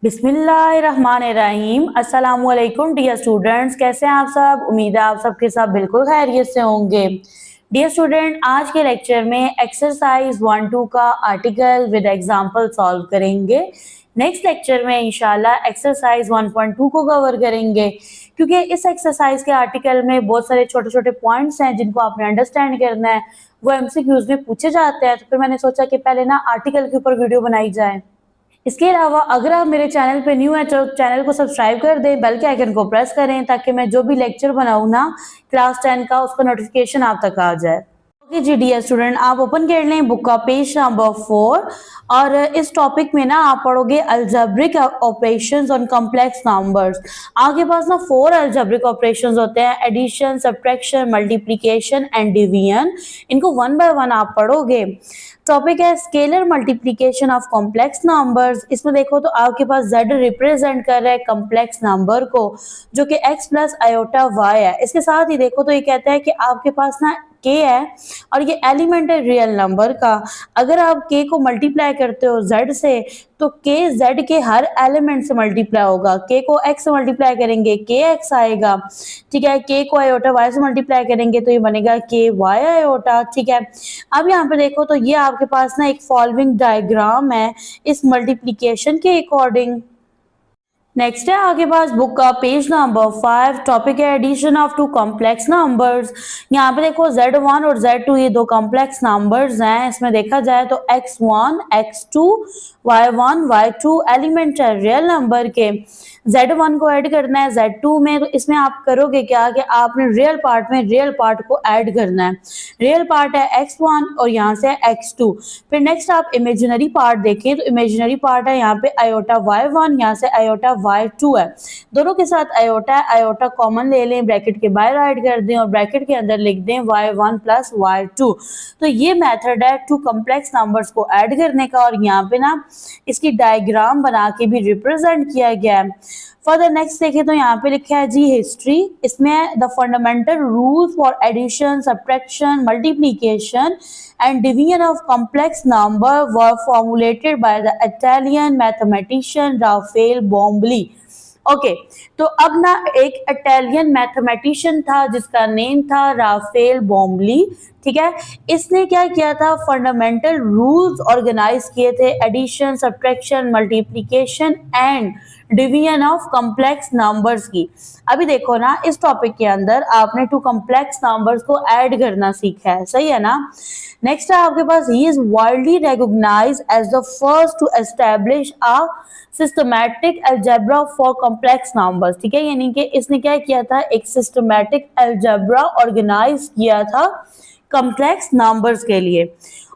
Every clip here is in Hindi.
बिस्मिल्लाहिर्रहमानिर्रहीम। अस्सलामुअलैकुम डियर स्टूडेंट्स, कैसे हैं आप सब। उम्मीद है आप सबके सब बिल्कुल खैरियत से होंगे। डियर स्टूडेंट, आज के लेक्चर में एक्सरसाइज 1-2 का आर्टिकल विद एग्जांपल सॉल्व करेंगे। नेक्स्ट लेक्चर में इंशाल्लाह एक्सरसाइज 1.2 को कवर करेंगे, क्योंकि इस एक्सरसाइज के आर्टिकल में बहुत सारे छोटे छोटे पॉइंट्स हैं जिनको आपने अंडरस्टैंड करना है। वो एमसीक्यूज में पूछे जाते हैं, तो फिर मैंने सोचा कि पहले ना आर्टिकल के ऊपर वीडियो बनाई जाए। इसके अलावा अगर आप मेरे चैनल पे न्यू हैं तो चैनल को सब्सक्राइब कर दें, बेल के आइकन को प्रेस करें ताकि मैं जो भी लेक्चर बनाऊँ ना क्लास 10 का, उसका नोटिफिकेशन आप तक आ जाए। ओके जी डियर स्टूडेंट, आप ओपन कर लें बुक का पेज नंबर 4 और इस टॉपिक में ना आप पढ़ोगे algebraic operations on complex numbers. आपके पास ना 4 अलजेब्रिक ऑपरेशंस होते हैं, addition, subtraction, multiplication and division. इनको वन बाय वन आप पढ़ोगे। टॉपिक है scalar multiplication of complex numbers. इसमें देखो तो आपके पास z रिप्रेजेंट कर रहा है कॉम्प्लेक्स नंबर को, जो कि x प्लस आयोटा y है। इसके साथ ही देखो तो ये कहता है कि आपके पास ना k है और ये एलिमेंट है रियल नंबर का। अगर आप k को मल्टीप्लाई करते हो z से तो k z के हर एलिमेंट से मल्टीप्लाई होगा। k को x से मल्टीप्लाई करेंगे kx आएगा, ठीक है। k को आयोटा y से मल्टीप्लाई करेंगे तो ये बनेगा ky आयोटा, ठीक है। अब यहाँ पे देखो तो ये आपके पास ना एक फॉलोइंग डायग्राम है इस मल्टीप्लिकेशन के अकॉर्डिंग। नेक्स्ट है आगे पास बुक का पेज नंबर 5, टॉपिक है addition of two complex numbers. यहाँ पे देखो z1 और z2 ये दो कॉम्प्लेक्स नंबर्स हैं। इसमें देखा जाए तो x1 x2 y1 y2 element है रियल नंबर के। z1 को ऐड करना है z2 में, तो इसमें आप करोगे क्या कि आपने रियल पार्ट में रियल पार्ट को ऐड करना है। रियल पार्ट है x1 और यहाँ से x2। फिर नेक्स्ट आप इमेजिनरी पार्ट देखें तो इमेजिनरी पार्ट है यहाँ पे आयोटा y1, यहाँ से आयोटा y2 है। दोनों के साथ आयोटा है, आयोटा कॉमन ले लें, ब्रैकेट के बाहर ऐड कर दें और ब्रैकेट के अंदर लिख दें y1 प्लस y2। तो ये मेथड है टू कॉम्प्लेक्स नंबर्स को ऐड करने का, और यहाँ पे ना इसकी डायग्राम बना के भी रिप्रेजेंट किया गया है। फर्दर नेक्स्ट देखें तो यहाँ पे लिखा है जी हिस्ट्री। इसमें the fundamental rules for addition, subtraction, multiplication and division of complex number were formulated by the Italian mathematician Rafale बोम्बली। Okay, तो अब ना एक इटालियन मैथमेटिशियन था जिसका नेम था राफेल बोम्बली, ठीक है। इसने क्या किया था, फंडामेंटल रूल्स ऑर्गेनाइज किए थे addition, subtraction, multiplication and division of complex numbers की। अभी देखो ना इस टॉपिक के अंदर आपने टू कॉम्प्लेक्स नंबर्स को ऐड करना सीखा है, सही है ना। नेक्स्ट है आपके पास he is widely recognised as the first to establish a systematic algebra for complex numbers, ठीक है। यानी कि इसने क्या किया था, एक सिस्टमैटिक अलजेब्रा ऑर्गेनाइज किया था कॉम्प्लेक्स नंबर्स के लिए।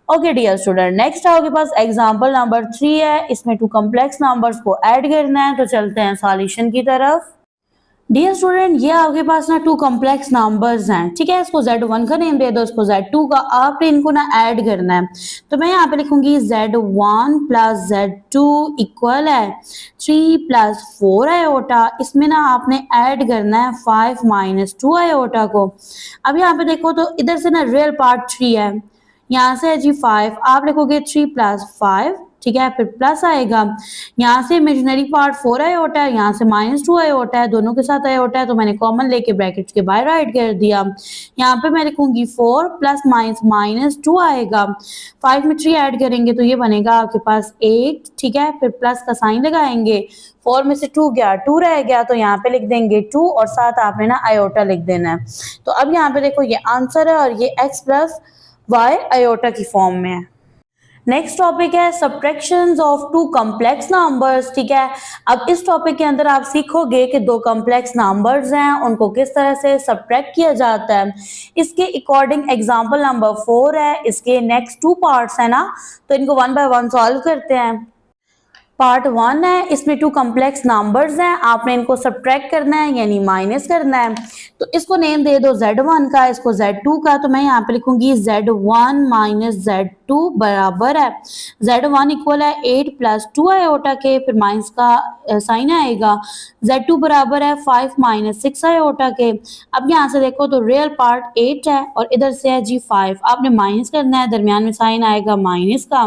ओके डियर स्टूडेंट, नेक्स्ट आपके पास एग्जांपल नंबर 3 है। इसमें टू कॉम्प्लेक्स नंबर्स को ऐड करना है, तो चलते हैं सॉल्यूशन की तरफ। डियर स्टूडेंट, ये आपके पास ना टू कॉम्प्लेक्स नंबर्स हैं, ठीक है। इसको z1 का नेम दे दो, इसको z2 का। आपने इनको ना ऐड करना है, तो मैं यहाँ पे लिखूंगी z1 प्लस z2 इक्वल है 3 प्लस 4 आयोटा। इसमें ना आपने ऐड करना है 5 माइनस 2 आयोटा को। अब यहाँ पे देखो तो इधर से ना रियल पार्ट 3 है, यहाँ से है जी 5, आप लिखोगे 3 प्लस 5, ठीक है। फिर प्लस आएगा, यहाँ से इमेजिनरी पार्ट 4 आयोटा है, यहाँ से माइनस 2 आयोटा है, दोनों के साथ आयोटा है, तो मैंने कॉमन लेके ब्रैकेट के बाहर ऐड कर दिया। यहाँ पे मैं लिखूंगी 4 प्लस माइनस 2 आएगा, 5 में 3 ऐड करेंगे तो ये बनेगा आपके पास 8, ठीक है। फिर प्लस का साइन लगाएंगे, 4 में से 2 गया, 2 रह गया, तो यहाँ पे लिख देंगे 2 और साथ आपने ना आयोटा लिख देना है। तो अब यहाँ पे देखो ये आंसर है और ये x प्लस y आयोटा की फॉर्म में है। नेक्स्ट टॉपिक है subtractions of two complex numbers, ठीक है। अब इस टॉपिक के अंदर आप सीखोगे कि दो कॉम्प्लेक्स नंबर्स हैं, उनको किस तरह से सब्ट्रैक्ट किया जाता है। इसके अकॉर्डिंग एग्जांपल नंबर 4 है। इसके नेक्स्ट 2 पार्ट्स है ना, तो इनको वन बाय वन सॉल्व करते हैं। पार्ट 1 है, इसमें टू कॉम्प्लेक्स नंबर्स हैं, आपने इनको सब्ट्रैक्ट करना है यानी माइनस करना है। तो इसको नेम दे दो z1 का, इसको z2 का, तो मैं यहाँ पे लिखूंगी z1 माइनस z2 Z2 बराबर है Z1 इक्वल है 8 प्लस 2 आयोटा के, फिर माइनस का साइन आएगा, Z2 बराबर है 5 माइनस 6 आयोटा के। अब यहाँ से देखो तो रियल पार्ट 8 है और इधर से है जी 5, आपने माइनस करना है, दरमियान में साइन आएगा माइनस का।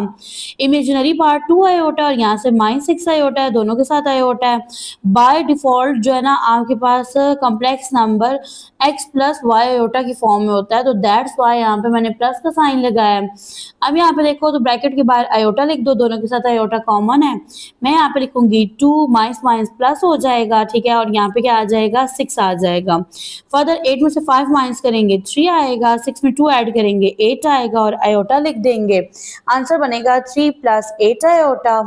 इमेजिनरी पार्ट 2 आयोटा और यहाँ से माइनस 6 आयोटा है, दोनों के साथ आयोटा है। बाय डिफॉल्ट जो है ना आपके पास complex number x plus Y iota की फॉर्म में होता है, तो दैट्स वाई यहाँ पे मैंने प्लस का साइन लगाया है। अब यहाँ पे देखो तो ब्रैकेट के बाहर आयोटा लिख दो, दोनों के साथ आयोटा कॉमन है। मैं यहाँ पे लिखूंगी 2 माइनस माइनस प्लस हो जाएगा, ठीक है, और यहाँ पे क्या आ जाएगा 6 आ जाएगा। फर्दर 8 में से 5 माइनस करेंगे 3 आएगा, 6 में 2 ऐड करेंगे 8 आएगा और आयोटा लिख देंगे। आंसर बनेगा 3 प्लस 8 आयोटा।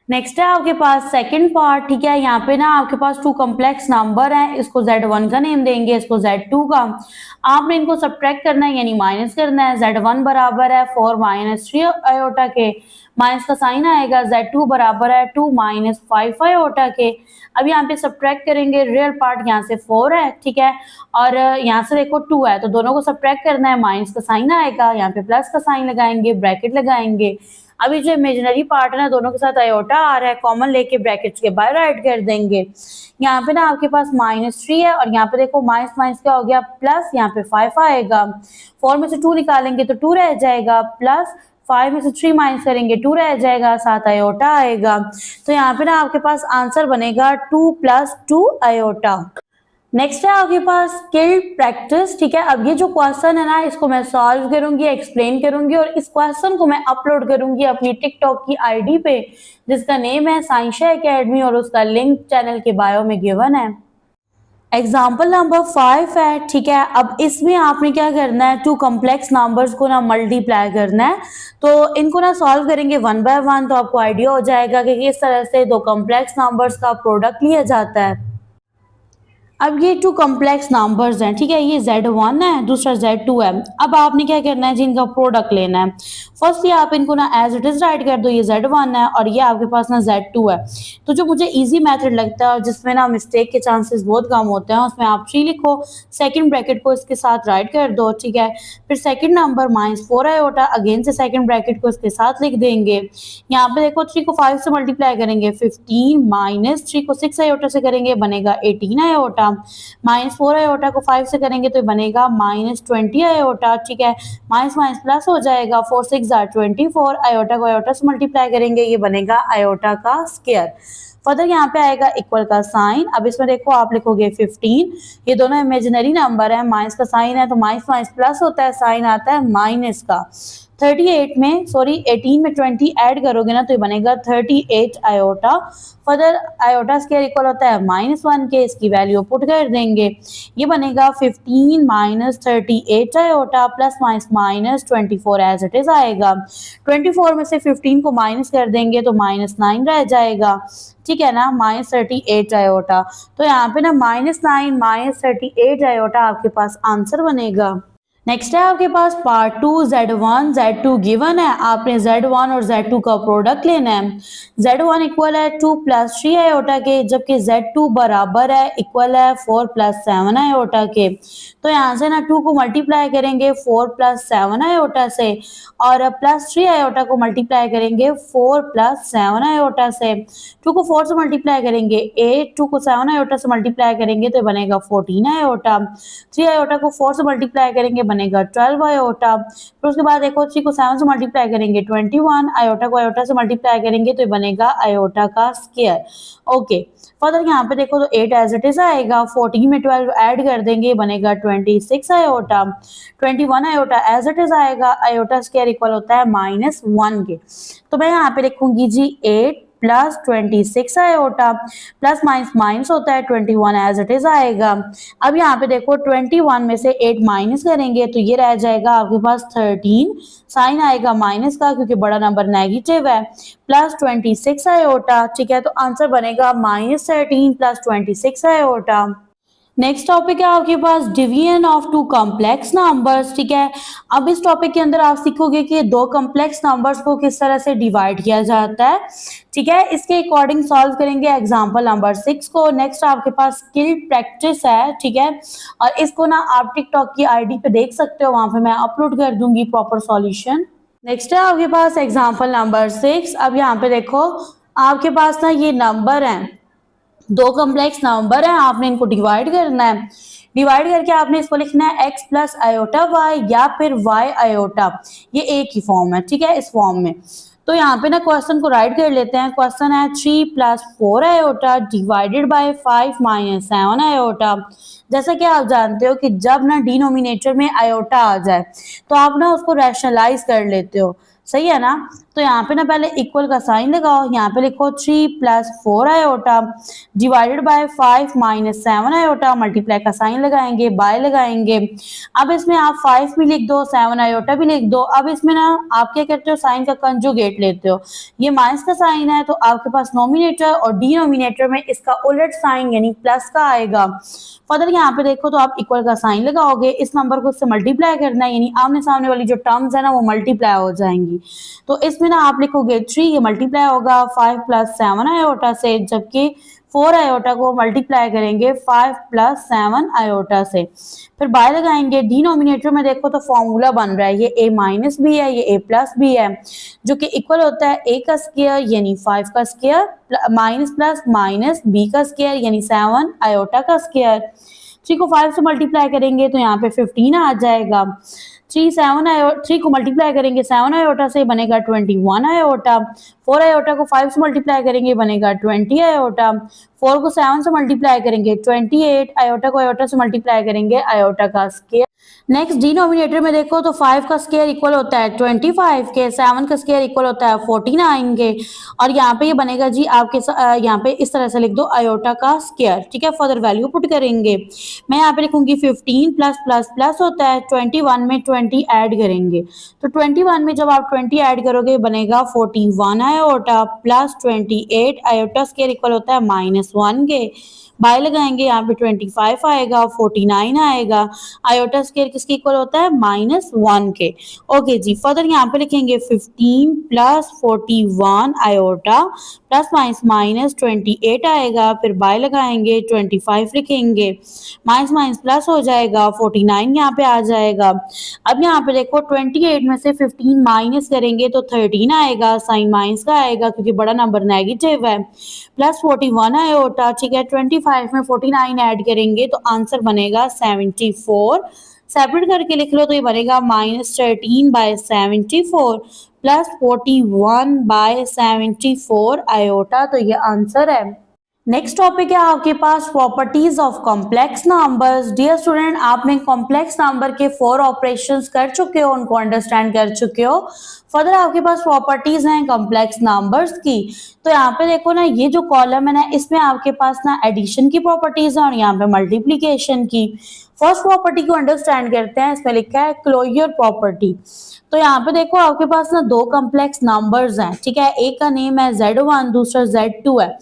नेक्स्ट है आपके पास सेकंड पार्ट, ठीक है, यहाँ पे ना आपके पास टू कॉम्प्लेक्स नंबर है, इसको Z1 का नेम देंगे, इसको Z2 का। आपने इनको सब्ट्रैक्ट करना है यानी माइनस करना है। Z1 बराबर है 4 माइनस 3 आयोटा के, माइनस का साइन आएगा। Z2 बराबर है 2 माइनस 5 आयोटा के। अब यहाँ पे सब्ट्रैक्ट करेंगे, रियल पार्ट यहाँ से 4 है, ठीक है, और यहाँ से देखो 2 है, तो दोनों को सब्ट्रैक्ट करना है, माइनस का साइन आएगा, यहाँ पे प्लस का साइन लगाएंगे, ब्रैकेट लगाएंगे। अभी जो इमेजिनरी पार्ट है ना दोनों के साथ आयोटा आ रहा है, कॉमन लेके ब्रैकेट्स के बाहर ऐड कर देंगे। यहाँ पे ना आपके पास -3 है और यहाँ पे देखो माइनस माइनस क्या हो गया प्लस, यहाँ पे 5 आएगा। 4 में से 2 निकालेंगे तो 2 रह जाएगा, प्लस 5 में से 3 माइनस करेंगे 2 रह जाएगा, साथ आयोटा आएगा। तो यहाँ पे ना आपके पास आंसर बनेगा 2 प्लस 2 आयोटा। नेक्स्ट है आपके पास स्किल्ड प्रैक्टिस, ठीक है। अब ये जो क्वेश्चन है ना इसको मैं सॉल्व करूंगी, एक्सप्लेन करूंगी और इस क्वेश्चन को मैं अपलोड करूंगी अपनी टिकटॉक की आईडी पे जिसका नेम है साइंशा एकेडमी और उसका लिंक चैनल के बायो में गिवन है। एग्जाम्पल नंबर 5 है, ठीक है। अब इसमें आपने क्या करना है, टू कॉम्प्लेक्स नंबर्स को ना मल्टीप्लाई करना है, तो इनको ना सॉल्व करेंगे 1 बाय 1, तो आपको आइडिया हो जाएगा कि किस तरह से दो कॉम्प्लेक्स नंबर्स का प्रोडक्ट लिया जाता है। अब ये टू कॉम्प्लेक्स नंबर्स हैं, ठीक है, ये Z1 है, दूसरा Z2 है। अब आपने क्या करना है जी, इनका प्रोडक्ट लेना है। फर्स्टली आप इनको ना एज इट इज राइट कर दो, ये Z1 है और ये आपके पास ना Z2 है। तो जो मुझे इजी मेथड लगता है और जिसमें ना मिस्टेक के चांसेस बहुत कम होते हैं, उसमें आप 3 लिखो, सेकंड ब्रैकेट को इसके साथ राइट कर दो, ठीक है। फिर सेकंड नंबर -4 आयोटा, अगेन से सेकंड ब्रैकेट को इसके साथ लिख देंगे। यहाँ पे देखो 3 को 5 से मल्टीप्लाई करेंगे 15, माइनस 3 को 6 आयोटा से करेंगे बनेगा 18 आयोटा, -4 आयोटा को 5 से करेंगे तो बनेगा -20 आयोटा, ठीक है। माइनस माइनस प्लस हो जाएगा, 4 6 24, आयोटा को आयोटा से मल्टीप्लाई करेंगे, ये बनेगा आयोटा का स्क्वायर। फर्दर यहाँ पे आएगा इक्वल का साइन। अब इसमें देखो आप लिखोगे 15, ये दोनों इमेजिनरी नंबर है, माइनस का साइन है तो माइनस माइनस प्लस होता है, साइन आता है माइनस का। 18 में 20 ऐड करोगे ना तो ये बनेगा 38 iota. Further iota square equal होता है -1 के, इसकी वैल्यू पुट कर देंगे, ये बनेगा 15 minus 38 iota plus minus 24 as it is आएगा। 24 में से 15 को माइनस कर देंगे तो -9 रह जाएगा, ठीक है ना, -38 आयोटा। तो यहाँ पे ना -9 -38 आयोटा आपके पास आंसर बनेगा। नेक्स्ट है आपके पास पार्ट 2, Z1 Z2 गिवन है, आपने Z1 और Z2 का प्रोडक्ट लेना है। Z1 इक्वल है 2 प्लस 3 आयोटा के, जबकि Z2 बराबर है इक्वल है 4 प्लस 7 आयोटा के। तो यहाँ से ना 2 को मल्टीप्लाई करेंगे 4 प्लस 7 आयोटा से और प्लस 3 आयोटा को मल्टीप्लाई करेंगे 4 प्लस 7 आयोटा से। 2 को 4 से मल्टीप्लाई करेंगे 8, 2 को 7 आयोटा से मल्टीप्लाई करेंगे तो बनेगा 14 आयोटा। 3 आयोटा को 4 से मल्टीप्लाई करेंगे बनेगा 12 आयोटा। फिर उसके बाद देखो 3 को 7 से मल्टीप्लाई करेंगे 21, आयोटा को आयोटा से मल्टीप्लाई करेंगे तो बनेगा आयोटा का स्क्वायर। ओके, फर्दर यहाँ पे देखो तो 8 एज इट इज आएगा, 14 में 12 ऐड कर देंगे बनेगा 26 iota. 21 iota as it is आएगा, आयोटा स्क्वायर इक्वल होता है -1 के। तो मैं यहाँ पे लिखूंगी जी 8 plus 26 iota, plus minus minus होता है 21 एज इट इज आएगा। अब यहाँ पे देखो 21 में से 8 माइनस करेंगे तो ये रह जाएगा आपके पास 13, साइन आएगा माइनस का क्योंकि बड़ा नंबर नेगेटिव है, प्लस 26 आयोटा, ठीक है। तो आंसर बनेगा -13 प्लस 26 आयोटा। नेक्स्ट टॉपिक है आपके पास division of two complex numbers, ठीक है। अब इस टॉपिक के अंदर आप सीखोगे कि दो कॉम्प्लेक्स नंबर्स को किस तरह से डिवाइड किया जाता है, ठीक है। इसके अकॉर्डिंग सॉल्व करेंगे एग्जांपल नंबर 6 को। नेक्स्ट आपके पास स्किल प्रैक्टिस है, ठीक है, और इसको ना आप टिकटॉक की आईडी पे देख सकते हो, वहां पे मैं अपलोड कर दूंगी प्रॉपर सॉल्यूशन। नेक्स्ट है आपके पास एग्जाम्पल नंबर 6। अब यहाँ पे देखो आपके पास ना ये नंबर है, दो कॉम्प्लेक्स नंबर है, आपने इनको डिवाइड करना है। डिवाइड करके आपने इसको लिखना है एक्स प्लस आयोटा वाई या फिर वाई आयोटा, ये एक ही फॉर्म है, ठीक है, इस फॉर्म में। तो यहाँ पे ना क्वेश्चन को राइट कर लेते हैं। क्वेश्चन है 3 plus 4 iota divided by 5 minus 7 iota. जैसा कि आप जानते हो कि जब ना डिनोमिनेटर में आयोटा आ जाए तो आप ना उसको रैशनलाइज कर लेते हो, सही है ना। तो यहाँ पे ना पहले इक्वल का साइन लगाओ, यहाँ पे लिखो 3 plus 4 iota divided by 5 minus 7 iota, multiply का साइन लगाएंगे, बाय लगाएंगे। अब इसमें आप 5 भी लिख दो, 7 आयोटा भी लिख दो। अब इसमें ना आप क्या करते हो, साइन का कंजुगेट लेते हो। ये माइनस का साइन है तो आपके पास नोमिनेटर और डिनोमिनेटर में इसका उलट साइन यानी प्लस का आएगा। फर्दर यहाँ पे देखो तो आप इक्वल का साइन लगाओगे, इस नंबर को इससे मल्टीप्लाई करना है, यानी आमने सामने वाली जो टर्म्स है ना वो मल्टीप्लाई हो जाएंगी। तो इसमें ना आप लिखोगे 3, ये मल्टीप्लाई होगा 5 प्लस 7 आयोटा से, जबकि 4 आयोटा को मल्टीप्लाई करेंगे 5 प्लस 7 आयोटा से। फिर बाय लगाएंगे, डिनोमिनेटर में देखो तो फॉर्मूला बन रहा है, ये a माइनस भी है, ये a प्लस भी है, जो कि इक्वल होता है a का स्क्वायर यानी 5 का square minus plus minus b का स्क्वायर यानी 7 आयोटा का स्क्वायर। 3 को 5 से मल्टीप्लाई करेंगे तो यहाँ पे 15 आ जाएगा। 3 को मल्टीप्लाई करेंगे 7 आयोटा से बनेगा 21 आयोटा। 4 आयोटा को 5 से मल्टीप्लाई करेंगे बनेगा 20 आयोटा। 4 को 7 से मल्टीप्लाई करेंगे 28, आयोटा को आयोटा से मल्टीप्लाई करेंगे आयोटा का स्क्वायर। नेक्स्ट डिनोमिनेटर में देखो तो 5 का स्क्वायर इक्वल होता है 25 के, 7 का स्क्वायर इक्वल होता है 49 के, और यहाँ पे ये बनेगा जी आपके यहाँ पे इस तरह से लिख दो आयोटा का स्क्वायर, ठीक है। फर्दर वैल्यू पुट करेंगे, मैं यहाँ पे लिखूंगी 15 प्लस प्लस प्लस होता है 21 में 20 ऐड करेंगे, तो 21 में जब आप 20 ऐड करोगे बनेगा 41 iota plus 28, iota square equal होता है -1 के। बाय लगाएंगे, यहाँ पे 25 आएगा, 49 आएगा, आयोटा स्क्वायर किसके इक्वल होता है -1 के। ओके जी, फर्दर यहाँ पे लिखेंगे 15 plus 41 iota plus minus minus 28 आएगा, फिर बाय लगाएंगे 25 लिखेंगे, माइनस माइनस प्लस हो जाएगा, 49 यहाँ पे आ जाएगा। अब यहाँ पे देखो 28 में से 15 माइनस करेंगे तो 13 आएगा, साइन माइनस का आएगा क्योंकि बड़ा नंबर नेगेटिव है, प्लस 41 आयोटा, ठीक है। 25 में 49 ऐड करेंगे तो आंसर बनेगा 74। सेपरेट करके लिख लो तो ये बनेगा -13/74 प्लस 41/74 आयोटा, तो ये आंसर है। नेक्स्ट टॉपिक है आपके पास properties of complex numbers. Dear student, आपने कॉम्प्लेक्स नंबर के 4 ऑपरेशंस कर चुके हो, उनको अंडरस्टैंड कर चुके हो। फर्दर आपके पास प्रॉपर्टीज हैं कॉम्प्लेक्स नंबर्स की। तो यहाँ पे देखो ना, ये जो कॉलम है ना, इसमें आपके पास ना एडिशन की प्रॉपर्टीज है और यहाँ पे मल्टीप्लीकेशन की। फर्स्ट प्रॉपर्टी को अंडरस्टैंड करते हैं, इसमें लिखा है क्लोजर प्रॉपर्टी। तो यहाँ पे देखो आपके पास ना दो कॉम्प्लेक्स नंबर्स हैं, ठीक है। एक का नेम है Z1, दूसरा Z2 है।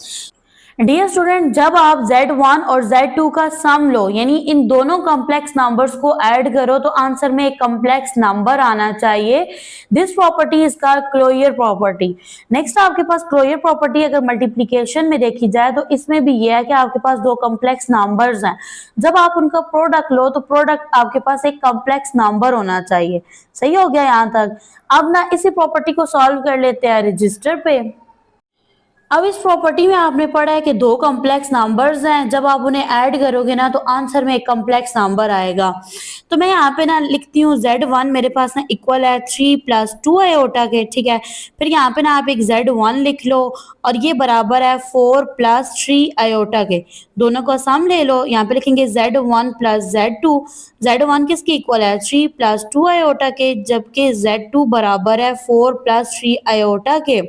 डियर स्टूडेंट, जब आप Z1 और Z2 का सम लो, यानी इन दोनों कॉम्प्लेक्स नंबर्स को ऐड करो तो आंसर में एक कॉम्प्लेक्स नंबर आना चाहिए। This property is called closure property. Next आपके पास क्लोजर प्रॉपर्टी अगर मल्टीप्लिकेशन में देखी जाए तो इसमें भी ये है कि आपके पास दो कॉम्प्लेक्स नंबर्स हैं, जब आप उनका प्रोडक्ट लो तो प्रोडक्ट आपके पास एक कॉम्प्लेक्स नंबर होना चाहिए। सही हो गया यहाँ तक। अब ना इसी प्रॉपर्टी को सॉल्व कर लेते हैं रजिस्टर पे। अब इस प्रॉपर्टी में आपने पढ़ा है कि दो कॉम्प्लेक्स नंबर्स हैं, जब आप उन्हें ऐड करोगे ना तो आंसर में एक कॉम्प्लेक्स नंबर आएगा। तो मैं यहाँ पे ना लिखती हूँ Z1 मेरे पास ना इक्वल है 3 प्लस 2 आयोटा के, ठीक है। फिर यहाँ पे ना आप एक Z1 लिख लो और ये बराबर है 4 प्लस 3 आयोटा के, दोनों का सम ले लो। यहाँ पे लिखेंगे Z1 प्लस Z2। Z1 किसके इक्वल है 3 प्लस 2 आयोटा के, जबकि Z2 बराबर है 4 प्लस 3 आयोटा के।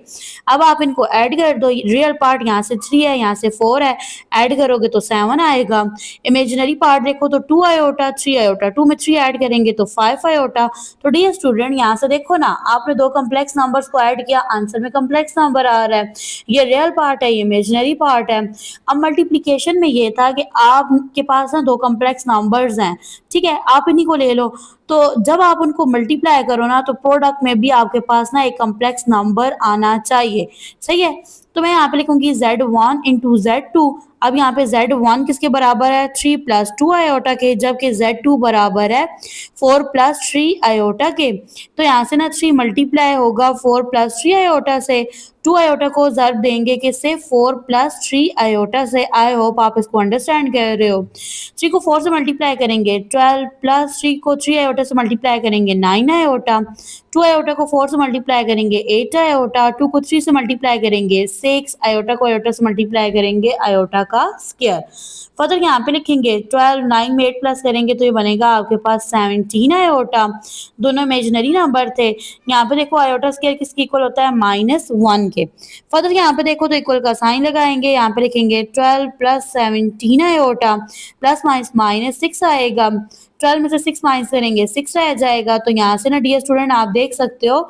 अब आप इनको ऐड कर दो, रियल पार्ट यहाँ से 3 है, यहाँ से 4 है, ऐड करोगे तो 7 आएगा। इमेजिनरी पार्ट देखो तो 2 आयोटा 3 आयोटा, 2 में 3 ऐड करेंगे तो 5 आयोटा। तो डियर स्टूडेंट, यहाँ से देखो ना, आपने दो कॉम्प्लेक्स नंबर्स को ऐड किया, आंसर में कॉम्प्लेक्स नंबर आ रहा है। ये रियल पार्ट है, ये इमेजिनरी पार्ट है। अब मल्टीप्लीकेशन में ये था कि आपके पास ना दो कॉम्प्लेक्स नंबर्स हैं, ठीक है, आप इन्हीं को ले लो। तो जब आप उनको मल्टीप्लाई करो ना तो प्रोडक्ट में भी आपके पास ना एक कॉम्प्लेक्स नंबर आना चाहिए। सही है। तो मैं यहाँ पे लिखूंगी Z1 इंटू Z2। अब यहाँ पे Z1 किसके बराबर है 3 प्लस 2 आयोटा के, जबकि Z2 बराबर है 4 प्लस 3 आयोटा के। तो यहाँ से ना 3 मल्टीप्लाई होगा 4 प्लस 3 आयोटा से, 2 आयोटा को ज़र्ब देंगे किससे 4 प्लस 3 आयोटा से। आई होप आप इसको अंडरस्टैंड कर रहे हो। 3 को 4 से मल्टीप्लाई करेंगे 12 प्लस 3 को 3 आयोटा से मल्टीप्लाई करेंगे 9 आयोटा, 2 आयोटा को 4 से मल्टीप्लाई करेंगे 8 आयोटा, 2 को 3 से मल्टीप्लाई करेंगे 6, आयोटा को आयोटा से मल्टीप्लाई करेंगे आयोटा का स्क्वायर। फर्दर यहाँ पे लिखेंगे 12 9 में 8 प्लस करेंगे तो ये बनेगा आपके पास 17 आयोटा। दोनों इमेजिनरी नंबर थे। यहाँ पे देखो आयोटा स्क्वायर किसके इक्वल होता है -1 के। फर्दर यहाँ पे देखो तो इक्वल का साइन लगाएंगे, यहाँ पे लिखेंगे 12 प्लस 17 आयोटा प्लस माइनस 6 आएगा। 12 में से 6 माइनस करेंगे 6 रह जाएगा। तो यहाँ से ना डियर स्टूडेंट आप देख सकते हो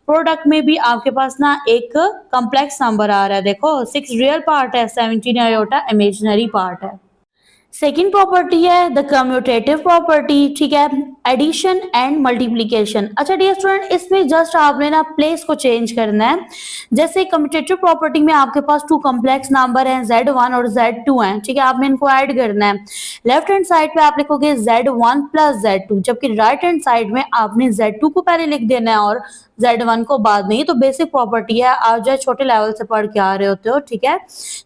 प्रोडक्ट में भी आपके पास ना एक कॉम्प्लेक्स नंबर आ रहा है। देखो 6 रियल पार्ट है, 17 आयोटा इमेजिनरी पार्ट है। सेकेंड प्रॉपर्टी है द कम्यूटेटिव प्रॉपर्टी, ठीक है, एडिशन एंड मल्टीप्लीकेशन। अच्छा डियर स्टूडेंट इसमें जस्ट आपने ना प्लेस को चेंज करना है। जैसे कम्यूटेटिव प्रॉपर्टी में आपके पास 2 कॉम्प्लेक्स नंबर हैं Z1 और Z2 हैं, ठीक है, आपने इनको ऐड करना है। लेफ्ट हैंड साइड पे आप लिखोगे Z1 प्लस Z2, जबकि राइट हैंड साइड में आपने Z2 को पहले लिख देना है और Z1 को बाद में। ये तो बेसिक प्रॉपर्टी है, आप जो छोटे लेवल से पढ़ के आ रहे होते हो, ठीक है।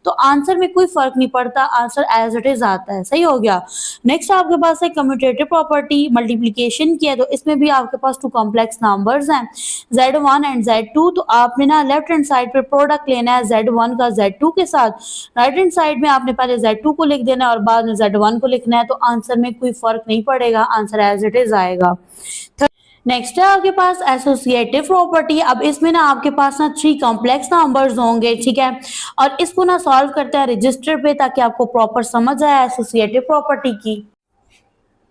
तो आंसर में कोई फर्क नहीं पड़ता, आंसर एज इट इज आता है। सही हो गया। नेक्स्ट आपके पास है कम्यूटेटिव प्रॉपर्टी मल्टीप्लीकेशन की है, तो इसमें भी आपके पास 2 कॉम्प्लेक्स नंबर्स हैं Z1 एंड Z2। तो आपने ना लेफ्ट हैंड साइड पे प्रोडक्ट लेना है Z1 का Z2 के साथ, राइट हैंड साइड में आपने पहले Z2 को लिख देना है और बाद में Z1 को लिखना है। तो आंसर में कोई फर्क नहीं पड़ेगा, आंसर एज इट इज आएगा। नेक्स्ट है आपके पास एसोसिएटिव प्रॉपर्टी। अब इसमें ना आपके पास ना 3 कॉम्प्लेक्स नंबर्स होंगे, ठीक है, और इसको ना सॉल्व करते हैं रजिस्टर पे ताकि आपको प्रॉपर समझ आए एसोसिएटिव प्रॉपर्टी की।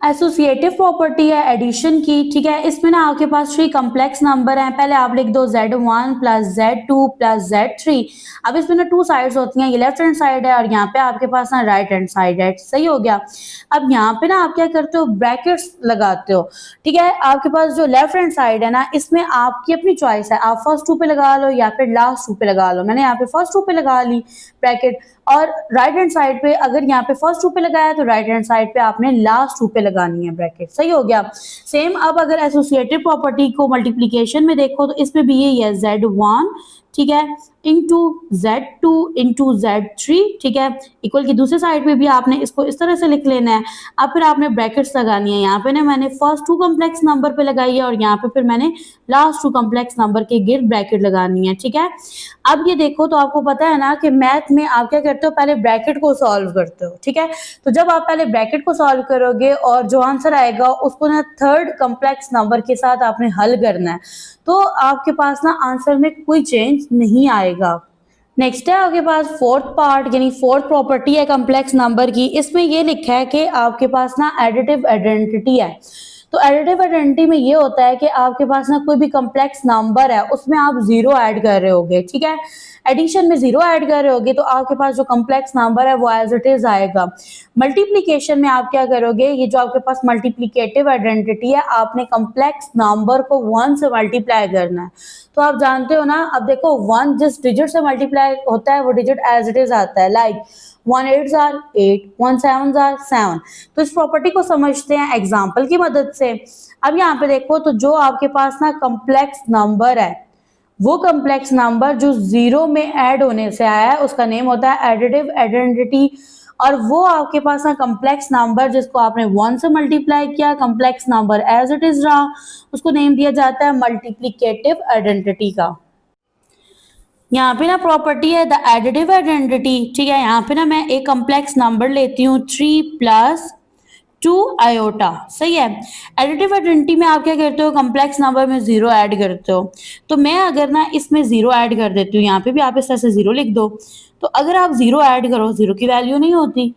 एसोसिएटिव प्रॉपर्टी है एडिशन की, ठीक है। इसमें ना आपके पास 3 कॉम्प्लेक्स नंबर हैं। पहले आप लिख दो Z1 plus Z2 plus Z3। अब इसमें ना 2 साइड्स होती हैं, ये लेफ्ट हैंड साइड है और यहाँ पे आपके पास ना राइट हैंड साइड है। सही हो गया। अब यहाँ पे ना आप क्या करते हो ब्रैकेट्स लगाते हो, ठीक है। आपके पास जो लेफ्ट हैंड साइड है ना इसमें आपकी अपनी चॉइस है, आप फर्स्ट 2 पे लगा लो या फिर लास्ट 2 पे लगा लो। मैंने यहाँ पे फर्स्ट 2 पे लगा ली ब्रैकेट, और राइट हैंड साइड पे अगर यहाँ पे फर्स्ट 2 पे लगाया तो राइट हैंड साइड पे आपने लास्ट 2 पे लगानी है ब्रैकेट। सही हो गया। सेम अब अगर एसोसिएटिव प्रॉपर्टी को मल्टीप्लीकेशन में देखो तो इसमें भी यही है Z1, ठीक है, इंटू Z2 इंटू Z3, ठीक है, इक्वल की दूसरी साइड पे भी आपने इसको इस तरह से लिख लेना है। अब फिर आपने ब्रैकेट्स लगानी है। यहाँ पे ना मैंने फर्स्ट 2 कॉम्प्लेक्स नंबर पे लगाई है और यहाँ पे फिर मैंने लास्ट 2 कॉम्प्लेक्स नंबर के गिर्द ब्रैकेट लगानी है, ठीक है। अब ये देखो तो आपको पता है ना कि मैथ में आप क्या करते हो पहले ब्रैकेट को सॉल्व करते हो, ठीक है। तो जब आप पहले ब्रैकेट को सॉल्व करोगे और जो आंसर आएगा उसको ना थर्ड कॉम्प्लेक्स नंबर के साथ आपने हल करना है, तो आपके पास ना आंसर में कोई चेंज नहीं आएगा। नेक्स्ट है आपके पास फोर्थ पार्ट यानी फोर्थ प्रॉपर्टी है कॉम्प्लेक्स नंबर की। इसमें ये लिखा है कि आपके पास ना एडिटिव आइडेंटिटी है। तो एडिटिव आइडेंटिटी में ये होता है कि आपके पास ना कोई भी कॉम्प्लेक्स नंबर है उसमें आप 0 ऐड कर रहे होगे, ठीक है। एडिशन में 0 ऐड कर रहे होगे तो आपके पास जो कॉम्प्लेक्स नंबर है वो एज इट इज आएगा। मल्टीप्लीकेशन में आप क्या करोगे, ये जो आपके पास मल्टीप्लीकेटिव आइडेंटिटी है आपने कॉम्प्लेक्स नंबर को 1 से मल्टीप्लाई करना है। तो आप जानते हो ना, अब देखो 1 जिस डिजिट से मल्टीप्लाई होता है वो डिजिट एज इट इज आता है, लाइक 1 8 are 8, 1 7 are 7। तो इस प्रॉपर्टी को समझते हैं एग्जाम्पल की मदद से। अब यहाँ पे देखो तो जो आपके पास ना कॉम्प्लेक्स नंबर है वो कॉम्प्लेक्स नंबर जो 0 में ऐड होने से आया है उसका नेम होता है एडिटिव आइडेंटिटी, और वो आपके पास ना कॉम्प्लेक्स नंबर जिसको आपने 1 से मल्टीप्लाई किया complex number as it is रहा, उसको नेम दिया जाता है मल्टीप्लिकेटिव आइडेंटिटी का। यहाँ पे ना प्रॉपर्टी है द एडिटिव आइडेंटिटी, ठीक है। यहाँ पे ना मैं एक कॉम्प्लेक्स नंबर लेती हूँ 3 प्लस 2 आयोटा, सही है। एडिटिव आइडेंटिटी में आप क्या करते हो कॉम्प्लेक्स नंबर में 0 ऐड करते हो। तो मैं अगर ना इसमें 0 ऐड कर देती हूँ, यहाँ पे भी आप इस तरह से 0 लिख दो। तो अगर आप 0 ऐड करो 0 की वैल्यू नहीं होती,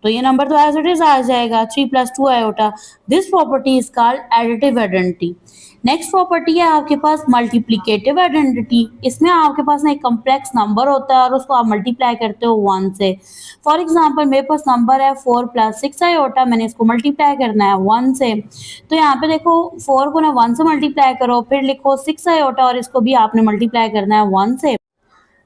तो ये नंबर तो एज इट इज आ जाएगा 3 plus 2 iota. This property is called additive identity. Next property है आपके पास मल्टीप्लिकेटिव आइडेंटिटी। इसमें आपके पास ना एक कॉम्प्लेक्स नंबर होता है और उसको आप मल्टीप्लाई करते हो 1 से। फॉर एग्जांपल मेरे पास नंबर है 4 प्लस 6 आयोटा, मैंने इसको मल्टीप्लाई करना है 1 से। तो यहाँ पे देखो 4 को ना 1 से मल्टीप्लाई करो, फिर लिखो 6 आयोटा और इसको भी आपने मल्टीप्लाई करना है 1 से।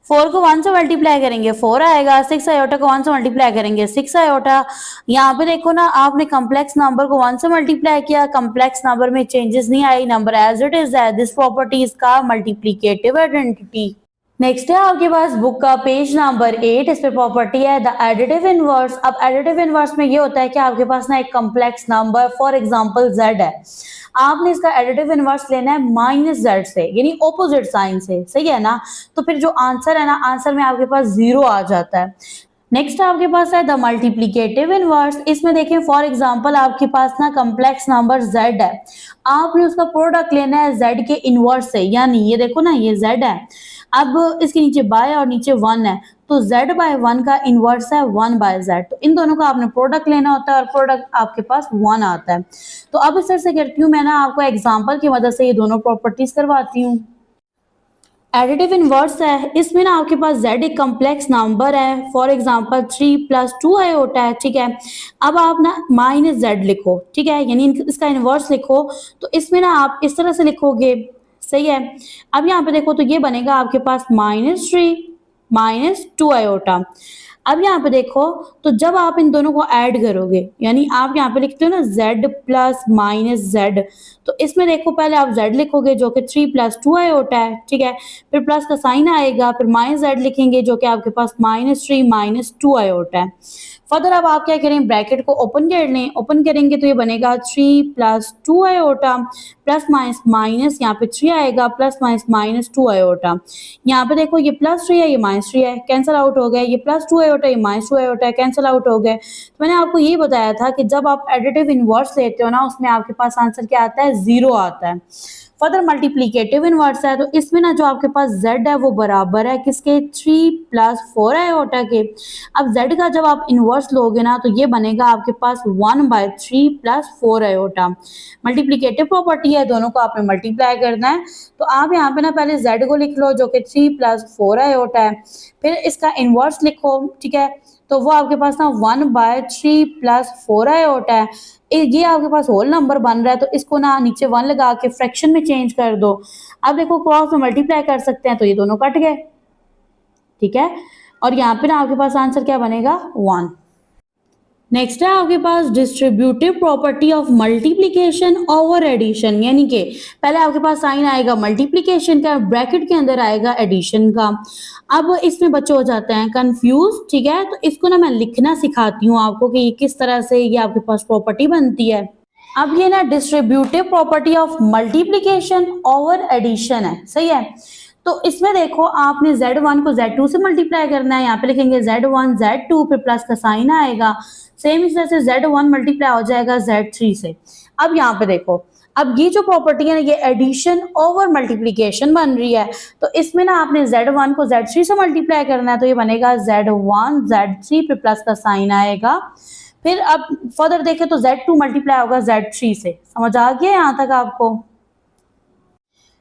4 को 1 से मल्टीप्लाई करेंगे 4 आएगा, 6 आयोटा को 1 से मल्टीप्लाई करेंगे 6 आयोटा। यहाँ पे देखो ना, आपने कम्प्लेक्स नंबर को 1 से मल्टीप्लाई किया, कम्प्लेक्स नंबर में चेंजेस नहीं आई, नंबर एज इट इज है। दिस प्रॉपर्टी इज का मल्टीप्लिकेटिव आइडेंटिटी। नेक्स्ट है आपके पास बुक का पेज नंबर 8, इस पे प्रॉपर्टी है द एडिटिव इनवर्स। अब एडिटिव इनवर्स में ये होता है कि आपके पास ना एक complex number for example z है, आपने इसका एडिटिव इनवर्स लेना है माइनस z से, यानी ऑपोजिट साइन से, सही है ना। तो फिर जो आंसर है ना, आंसर में आपके पास 0 आ जाता है। नेक्स्ट आपके पास है द मल्टीप्लिकेटिव इनवर्स। इसमें देखें फॉर एग्जांपल आपके पास ना कम्प्लेक्स नंबर z है, आपने उसका प्रोडक्ट लेना है z के इनवर्स से, यानी ये देखो ना ये z है, अब इसके नीचे बाय और नीचे 1 है, तो z बाय 1 का इनवर्स है 1 बाय z। तो इन दोनों का आपने प्रोडक्ट लेना होता है और प्रोडक्ट आपके पास 1 आता है। तो अब इस तरह से करती हूँ मैं ना, आपको एग्जांपल की मदद से ये दोनों प्रॉपर्टीज करवाती हूँ। एडिटिव इनवर्स है, इसमें ना आपके पास z एक कम्प्लेक्स नंबर है, फॉर एग्जांपल 3 + 2 आयोटा है, ठीक है। अब आप ना माइनस z लिखो, ठीक है, यानी इसका इनवर्स लिखो। तो इसमें ना आप इस तरह से लिखोगे, सही है। अब यहाँ पे देखो तो ये बनेगा आपके पास -3 - 2 आयोटा। अब यहाँ पे देखो तो जब आप इन दोनों को ऐड करोगे, यानी आप यहाँ पे लिखते हो ना z प्लस माइनस z, तो इसमें देखो पहले आप z लिखोगे जो कि 3 + 2 आयोटा है, ठीक है, फिर प्लस का साइन आएगा, फिर माइनस z लिखेंगे जो कि आपके पास -3 - 2 आयोटा है। फर्दर अब आप क्या करें, ब्रैकेट को ओपन कर लें, ओपन करेंगे तो ये बनेगा 3 + 2 आयोटा प्लस माइनस माइनस, यहाँ पे 3 आएगा प्लस माइनस -2 आयोटा। यहाँ पे देखो ये +3 है, ये -3 है, कैंसिल आउट हो गया, ये +2 आयोटा, ये -2 आयोटा है, कैंसिल आउट हो गए। तो मैंने आपको ये बताया था कि जब आप एडिटिव इनवर्स लेते हो ना, उसमें आपके पास आंसर क्या आता है, 0 आता है। फर्दर मल्टीप्लिकेटिव इनवर्स है, तो इसमें ना जो आपके पास z है वो बराबर है किसके, 3 + 4 आयोटा के। अब z का जब आप इनवर्स लोगे ना, तो ये बनेगा आपके पास 1/3 + 4 आयोटा। मल्टीप्लिकेटिव प्रॉपर्टी है, दोनों को आपने मल्टीप्लाई करना है। तो आप यहाँ पे ना पहले z को लिख लो जो कि 3 + 4 आयोटा है, फिर इसका इनवर्स लिखो, ठीक है, तो वो आपके पास ना 1/3 + 4 आयोटा है। ये आपके पास होल नंबर बन रहा है, तो इसको ना नीचे 1 लगा के फ्रैक्शन में चेंज कर दो। अब देखो क्रॉस में मल्टीप्लाई कर सकते हैं, तो ये दोनों कट गए, ठीक है, और यहाँ पे ना आपके पास आंसर क्या बनेगा, 1। नेक्स्ट है आपके पास distributive property of multiplication over addition, यानी कि पहले आपके पास साइन आएगा मल्टीप्लिकेशन का, ब्रैकेट के अंदर आएगा एडिशन का। अब इसमें बच्चे हो जाते हैं कंफ्यूज, ठीक है, तो इसको ना मैं लिखना सिखाती हूँ आपको कि ये किस तरह से ये आपके पास प्रॉपर्टी बनती है। अब ये ना distributive property of multiplication over addition है, सही है। तो इसमें देखो आपने z1 को z2 से मल्टीप्लाई करना है, यहाँ पे लिखेंगे z1 z2, फिर प्लस का साइन आएगा, सेम इस तरह से z1 मल्टीप्लाई हो जाएगा z3 से। अब यहाँ पे देखो, अब ये जो प्रॉपर्टी है ना, ये एडिशन ओवर मल्टीप्लिकेशन बन रही है, तो इसमें ना आपने z1 को z3 से मल्टीप्लाई करना है, तो ये बनेगा z1 z3, फिर प्लस का साइन आएगा, फिर अब फर्दर देखें तो z2 मल्टीप्लाई होगा z3 से। समझ आ गया यहाँ तक आपको।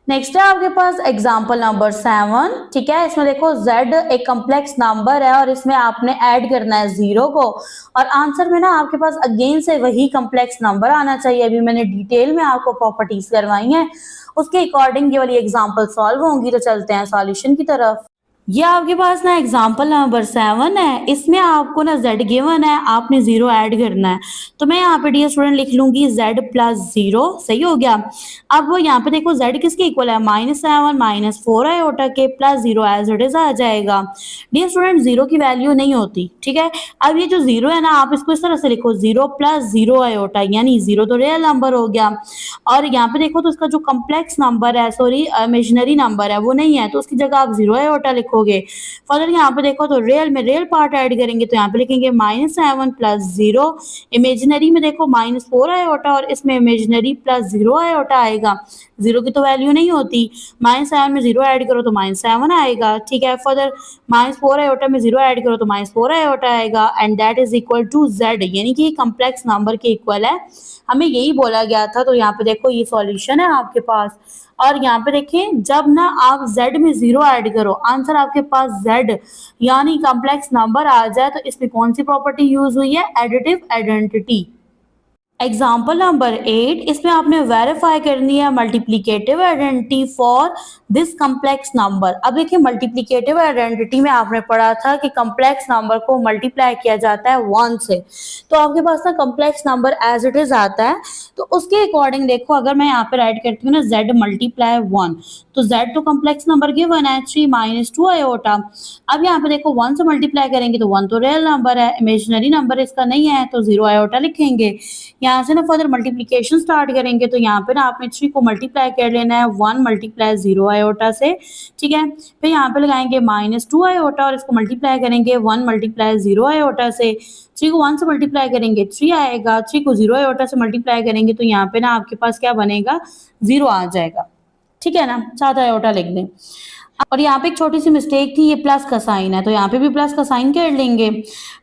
नेक्स्ट है आपके पास एग्जाम्पल नंबर 7, ठीक है, इसमें देखो z एक कम्प्लेक्स नंबर है और इसमें आपने ऐड करना है 0 को, और आंसर में ना आपके पास अगेन से वही कम्प्लेक्स नंबर आना चाहिए। अभी मैंने डिटेल में आपको प्रॉपर्टीज करवाई हैं, उसके अकॉर्डिंग ये वाली एग्जाम्पल सॉल्व होंगी। तो चलते हैं सॉल्यूशन की तरफ। ये आपके पास ना एग्जाम्पल नंबर 7 है, इसमें आपको ना z गिवन है, आपने 0 ऐड करना है। तो मैं यहाँ पे डियर स्टूडेंट लिख लूंगी z + 0, सही हो गया। अब वो यहाँ पे देखो z किसके इक्वल है, -7 - 4 आयोटा के, प्लस 0 एज इट इज आ जाएगा। डियर स्टूडेंट 0 की वैल्यू नहीं होती, ठीक है। अब ये जो 0 है ना, आप इसको इस तरह से लिखो 0 + 0 आयोटा, यानी 0 तो रियल नंबर हो गया, और यहाँ पे देखो तो उसका जो कम्प्लेक्स नंबर है, सॉरी इमेजिनरी नंबर है, वो नहीं है, तो उसकी जगह आप 0 आयोटा लिखोगे। फर्दर यहाँ पे देखो तो रियल में रियल पार्ट ऐड करेंगे, तो यहाँ पे लिखेंगे -7 + 0, इमेजिनरी में देखो -4 आयोटा, और इसमें इमेजिनरी + 0 आयोटा आएगा। 0 की तो वैल्यू नहीं होती, -7 में 0 ऐड करो तो -7 आएगा, ठीक है। फर्दर -4 आयोटा में 0 ऐड करो तो -4 आयोटा आएगा, and that is equal to z, यानी कि कम्प्लेक्स नंबर के इक्वल है, हमें यही बोला गया था। तो यहाँ पे देखो ये सॉल्यूशन है आपके पास, और यहाँ पे देखिए जब ना आप z में 0 ऐड करो, आंसर आपके पास z यानी कॉम्प्लेक्स नंबर आ जाए, तो इसमें कौन सी प्रॉपर्टी यूज हुई है, एडिटिव आइडेंटिटी। एग्जाम्पल नंबर 8, इसमें आपने वेरीफाई करनी है multiplicative identity for this complex number. अब देखिए मल्टीप्लिकेटिव आइडेंटिटी में आपने पढ़ा था कि कम्प्लेक्स नंबर को मल्टीप्लाई किया जाता है 1 से, तो आपके पास ना complex number as it is आता है। तो उसके अकॉर्डिंग देखो, अगर मैं यहाँ पे राइट करती हूँ ना z मल्टीप्लाई 1, तो z तो कम्प्लेक्स नंबर गिवन है 3 माइनस 2 आयोटा। अब यहाँ पे देखो 1 से मल्टीप्लाई करेंगे तो 1 तो रियल नंबर है, इमेजिनरी नंबर इसका नहीं है, तो 0 आयोटा लिखेंगे। यहाँ से ना फर्दर मल्टीप्लिकेशन स्टार्ट करेंगे, तो यहाँ पे ना आपने 3 को मल्टीप्लाई कर लेना है 1 मल्टीप्लाई 0 आयोटा से, ठीक है। फिर यहाँ पे लगाएंगे -2 आयोटा और इसको मल्टीप्लाई करेंगे 1 मल्टीप्लाई 0 आयोटा से। 3 को 1 से मल्टीप्लाई करेंगे 3 आएगा, 3 को 0 आयोटा से मल्टीप्लाई करेंगे तो यहाँ पे ना आपके पास क्या बनेगा, 0 आ जाएगा, ठीक है ना, 7 आयोटा लिख दें। और यहाँ पे एक छोटी सी मिस्टेक थी, ये प्लस का साइन है, तो यहाँ पे भी प्लस का साइन कर लेंगे।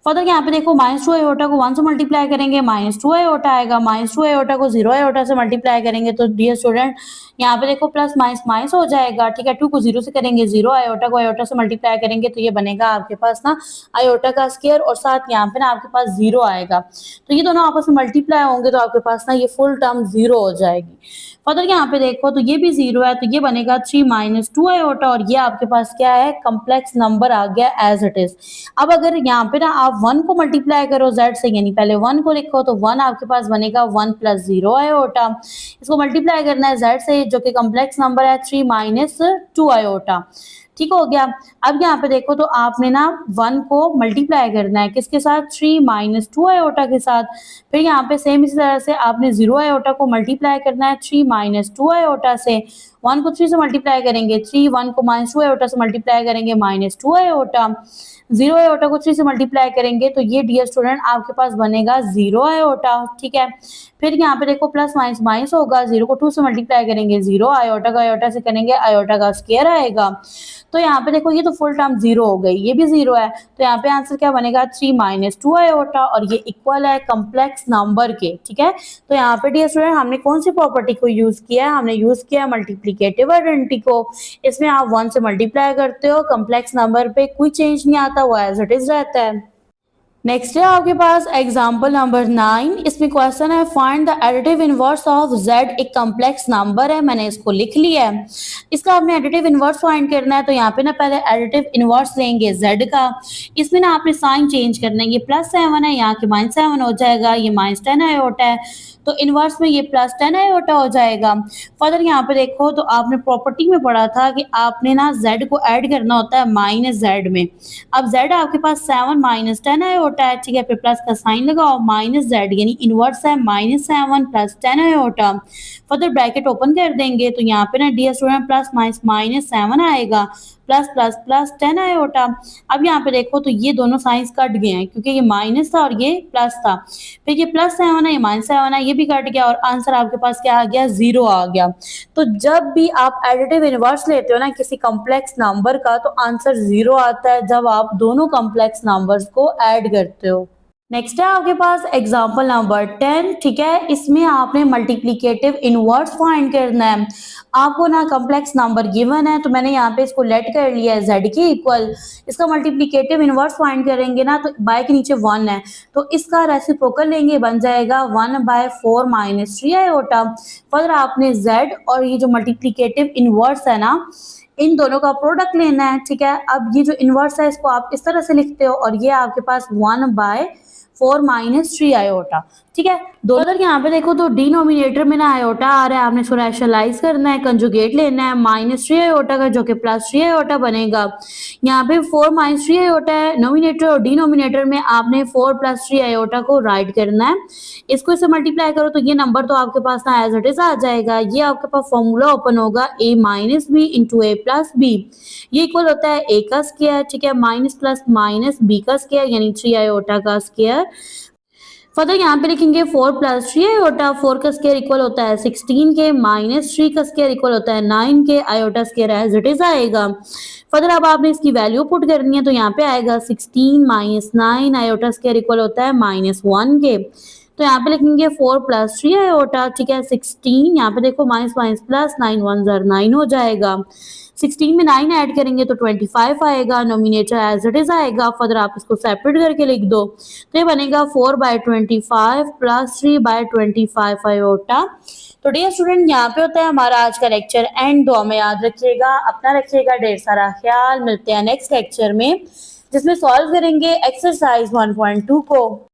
फर्दर यहाँ पे देखो -2 आयोटा को 1 से मल्टीप्लाई करेंगे -2 आयोटा आएगा, -2 आयोटा को 0 आयोटा से मल्टीप्लाई करेंगे तो डियर स्टूडेंट यहाँ पे देखो प्लस माइनस माइनस हो जाएगा, ठीक है। 2 को 0 से करेंगे 0, आयोटा को आयोटा से मल्टीप्लाई करेंगे तो ये बनेगा आपके पास ना आयोटा का स्क्वायर और साथ यहाँ पे ना आपके पास 0 आएगा, तो ये दोनों आपस में मल्टीप्लाई होंगे तो आपके पास ना ये फुल टर्म 0 हो जाएगी। फर्दर यहाँ पे देखो तो ये भी 0 है, तो ये बनेगा 3 माइनस 2 आयोटा और ये आपके पास क्या है, कम्प्लेक्स नंबर आ गया एज इट इज। अब अगर यहाँ पे ना आप 1 को मल्टीप्लाई करो z से, यानी पहले 1 को लिखो तो 1 आपके पास बनेगा 1 प्लस 0 आयोटा। इसको मल्टीप्लाई करना है z से जो कि कम्प्लेक्स नंबर है 3 माइनस 2 आयोटा, ठीक हो गया। अब यहाँ पे देखो तो आपने ना 1 को मल्टीप्लाई करना है किसके साथ, 3 माइनस 2 आयोटा के साथ। फिर यहाँ पे सेम इसी तरह से आपने 0 आयोटा को मल्टीप्लाई करना है 3 माइनस 2 आयोटा से। 1 को 3 से मल्टीप्लाई करेंगे 3, 1 को -2 आयोटा से मल्टीप्लाई करेंगे -2 आयोटा। 0 आयोटा को 3 से मल्टीप्लाई करेंगे तो ये डियर स्टूडेंट आपके पास बनेगा 0 आयोटा, ठीक है। फिर यहाँ पे देखो प्लस माइनस माइनस होगा, 0 को 2 से मल्टीप्लाई करेंगे 0, आयोटा का आयोटा से करेंगे आयोटा का स्क्वायर आएगा। तो यहाँ पे देखो ये तो फुल टर्म 0 हो गई, ये भी 0 है, तो यहाँ पे आंसर क्या बनेगा, 3 माइनस 2 आयोटा और ये इक्वल है कम्प्लेक्स नंबर के, ठीक है। तो यहाँ पे डियर स्टूडेंट हमने कौन सी प्रॉपर्टी को यूज किया है, हमने यूज किया मल्टीप्लिकेटिव आइडेंटिटी को। इसमें आप 1 से मल्टीप्लाई करते हो, कम्प्लेक्स नंबर पे कोई चेंज नहीं आता, वो एज इट इज रहता है। नेक्स्ट है आपके पास एग्जाम्पल नंबर 9, इसमें क्वेश्चन है find the additive inverse of z, एक कम्प्लेक्स नंबर है, मैंने इसको लिख लिया है। इसका आपने एडिटिव इनवर्स फाइंड करना है, तो यहाँ पे ना पहले एडिटिव इनवर्स लेंगे z का। इसमें ना आपने साइन चेंज करना है, ये +7 है, यहाँ के -7 हो जाएगा, ये -10 आयोटा है, तो इनवर्स में ये +10 आयोटा हो जाएगा। फर्दर यहाँ पे देखो तो आपने प्रॉपर्टी में पढ़ा था कि आपने ना z को ऐड करना होता है -z में। अब z आपके पास 7 -10 आयोटा है, ठीक है। फिर प्लस का साइन लगाओ, -z यानी इनवर्स है -7 + 10 आयोटा। फर्दर ब्रैकेट ओपन कर देंगे तो यहाँ पे ना डियर स्टूडेंट प्लस माइनस 7 आएगा, प्लस प्लस प्लस 10 आयोटा। अब यहाँ पे देखो तो ये दोनों साइंस कट गए हैं क्योंकि ये माइनस था और ये प्लस था, फिर ये +7 है, ये -7 है, ये भी कट गया और आंसर आपके पास क्या आ गया, 0 आ गया। तो जब भी आप एडिटिव इनवर्स लेते हो ना किसी कम्प्लेक्स नंबर का, तो आंसर 0 आता है जब आप दोनों कम्प्लेक्स नंबर्स को ऐड करते हो। नेक्स्ट है आपके पास एग्जाम्पल नंबर 10, ठीक है। इसमें आपने मल्टीप्लिकेटिव इनवर्स फाइंड करना है। आपको ना कम्प्लेक्स नंबर गिवन है, तो मैंने यहाँ पे इसको लेट कर लिया है z के इक्वल। इसका मल्टीप्लिकेटिव इनवर्स फाइंड करेंगे ना, तो बाय के नीचे 1 है, तो इसका रेसिप्रोकल लेंगे, बन जाएगा 1/4 - 3 आयोटा। फर्दर आपने z और ये जो मल्टीप्लिकेटिव इनवर्स है ना, इन दोनों का प्रोडक्ट लेना है, ठीक है। अब ये जो इनवर्स है इसको आप इस तरह से लिखते हो और ये आपके पास 1/4 - 3 आयोटा, ठीक है। दोनों यहाँ पे देखो तो डिनोमिनेटर में ना आयोटा आ रहा है, आपने इसको रैशनलाइज करना है, कंजुगेट लेना है -3 आयोटा का जो कि +3 आयोटा बनेगा। यहाँ पे 4 - 3 आयोटा है, नोमिनेटर और डिनोमिनेटर में आपने 4 + 3 आयोटा को राइट करना है। इसको इससे मल्टीप्लाई करो तो ये नंबर तो आपके पास ना एज इट इज आ जाएगा। ये आपके पास फॉर्मूला ओपन होगा a - b × a + b, ये इक्वल होता है a का स्क्वायर, ठीक है, माइनस प्लस माइनस b का स्क्वायर यानी 3 आयोटा का स्क्वायर। फर्दर यहाँ पे लिखेंगे 4 + 3 आयोटा, 4 का स्क्वायर इक्वल होता है 16 के, -3 का स्क्वायर इक्वल होता है 9 के, iota square as it is आएगा। फर्दर अब आपने इसकी वैल्यू पुट करनी है, तो यहाँ पे आएगा 16 - 9, आयोटा स्क्वायर इक्वल होता है -1 के। तो यहाँ पे लिखेंगे 4 + 3 आयोटा, ठीक है 16, यहाँ पे देखो माइनस माइनस प्लस 9 1 ज़र 9 हो जाएगा। 16 में 9 ऐड करेंगे तो 25 आएगा, नोमिनेटर एज इट इज आएगा। फर्दर आप इसको सेपरेट करके लिख दो तो ये बनेगा 4/25 + 3/25 आयोटा। तो डियर स्टूडेंट यहाँ पे होता है हमारा आज का लेक्चर एंड। दुआ में याद रखिएगा, अपना रखिएगा ढेर सारा ख्याल। मिलते हैं नेक्स्ट लेक्चर में जिसमें सॉल्व करेंगे एक्सरसाइज 1.2 को।